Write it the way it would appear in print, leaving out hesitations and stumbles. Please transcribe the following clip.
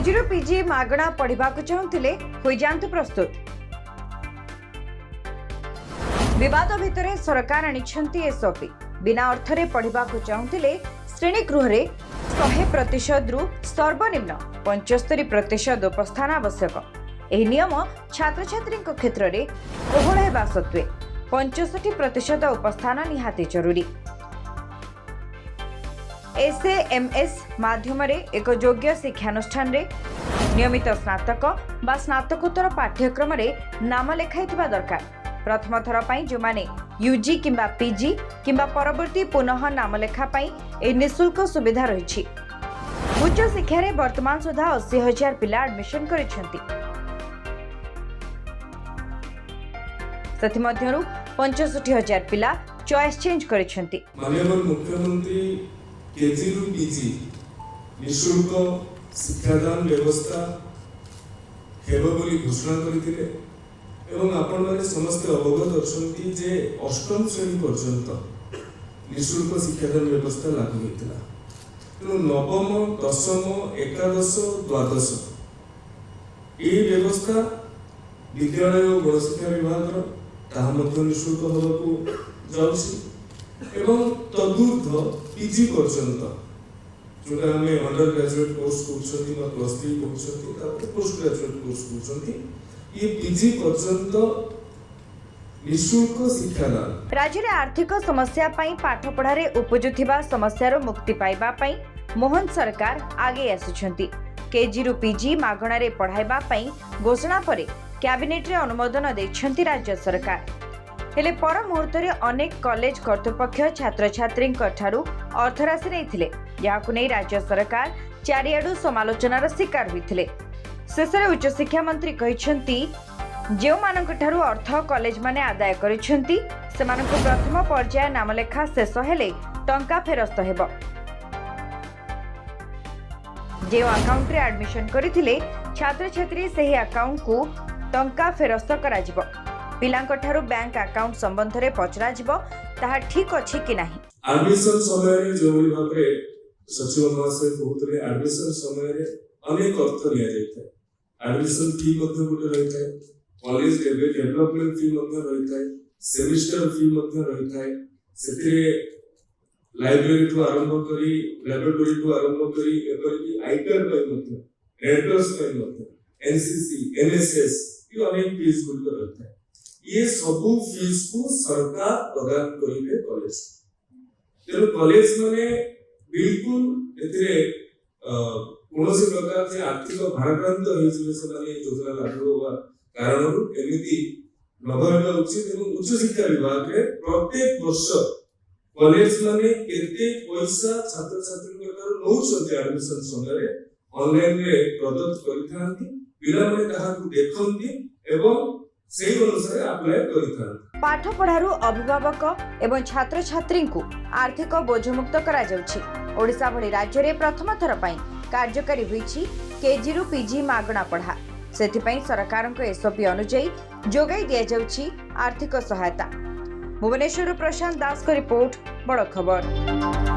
KG रु PG मागणा पढ़ा चाहूले हो जातु प्रस्तुत। विवाद भितर सरकार आनिछंती एसओपी। बिना अर्थरे पढ़ा चाहूले श्रेणीगृह 100% रु सर्वनिम्न 75% उपस्थान आवश्यक। यह नियम छात्र छात्री क्षेत्र में कोहल हेबा सत्वे 65% उपस्थान निहाती जरूरी। एसएएमएस माध्यम एक योग्य शिक्षानुष्ठान रे नियमित स्नातक बा स्नातकोत्तर पाठ्यक्रम रे नाम लेखाइथिबा दरकार। प्रथम थर पई जो माने यूजी किंबा पीजी किंबा परवर्ती पुनः नाम लेखा पई ए निशुल्क सुविधा रहिछि। उच्च शिक्षा रे वर्तमान सुधा 80,000 पिला एडमिशन करिसेंती। सथिमध्यरु 65,000 पिला चॉइस चेंज करिसेंती। माननीय मुख्यमंत्री केजी रु पीजी निशुल्क शिक्षादान व्यवस्था हेब बोली घोषणा करथिले एवं आपण माने समस्त अवगत अछंती जे अष्टम श्रेणी पर्यंत निशुल्क शिक्षादान व्यवस्था लागू होइतिला। तेणु नवम दशम एकादश द्वादश ये व्यवस्था विद्यालय और गणशिक्षा विभाग ताहा मध्य निशुल्क होबाकू जाउछि एवं तदूर्ध्व पीजी पर्यंत जोटा आम अंडर ग्रेजुएट कोर्स करछंती बा प्लस 3 करछंती तापर पोस्ट ग्रेजुएट कोर्स करछंती ये पीजी पर्यंत निशुल्क शिक्षादान। राज्य में आर्थिक समस्या पई पाठ पढ़ारे उपजुथिबा समस्यार मुक्ति पाइबा पई मोहन सरकार आगे आसिछंती। केजी रु पीजी मागणारे पढ़ाइबा पई घोषणा परे कैबिनेट रे अनुमोदन दैछंती राज्य सरकार। हेले पर मुहूर्त रे अनेक कॉलेज कर्तृपक्ष छात्र छात्री ठारू अर्थराशि नैथिले, याकु नै राज्य सरकार चारियाडू समालोचनार शिकार होइथिले। शेषरे उच्च शिक्षा मंत्री कहिछंती जो मानक ठारू अर्थ कॉलेज माने आदाय करिछंती सेमानकु प्रथम पर्याय नामलेखा शेष हेले टंका फेरस्त हेबो। जे अकाउंट रे एडमिशन करिथिले छात्र छात्री सेही अकाउंट को टंका फेरस्त कराजिबो। पिलांक ठारू बैंक अकाउंट संबंध रे पचरा जिवो ताहा ठीक अछि कि नाही। एडमिशन समय रे जो भाबरे सचिव महाशय कहउतले एडमिशन समय रे अनेक अर्थ लिया जायता। एडमिशन फी मध्ये गुटे रहिता, कॉलेज डेवलपमेंट फी मध्ये रहिता, सेमिस्टर फी मध्ये रहिता। सेतिरे लाइब्रेरी टू आरंभ करी लैबोरेटरी टू आरंभ करी एपरकी आईकर पय मध्ये रेडक्रॉस पय मध्ये एनसीसी एनएसएस ये अनेक फीस गुटे रहिता। ये सबु फीस को सरकार प्रदान करिवे कॉलेज। तेरो कॉलेज माने बिल्कुल एतिरे कोनोसी प्रकार से आर्थिक भाराक्रांत होइछिले सेमाने योजना लागू होवा कारण एमिति नभरवा उचित एवं उच्च शिक्षा विभाग रे प्रत्येक वर्ष कॉलेज माने केते पैसा छात्र छात्री को नउछथि एडमिशन समय रे ऑनलाइन रे प्रदत्त करिथांती। पिला माने ताहा को देखंती एवं सेही अनुसार अप्लाई करिथांती। पाठ पढ़ारू अभिभावक एवं छात्र छात्री को आर्थिक बोझमुक्त करा जाउछि। ओडिशा भली राज्य रे प्रथम थर पई कार्यकारी होईछि केजी रु पीजी मागणा पढ़ा। सेथिपई सरकारक एसओपी अनुसार जोगाई दिया जाउछि आर्थिक सहायता। भुवनेश्वर प्रशांत दास को रिपोर्ट, बड़ खबर।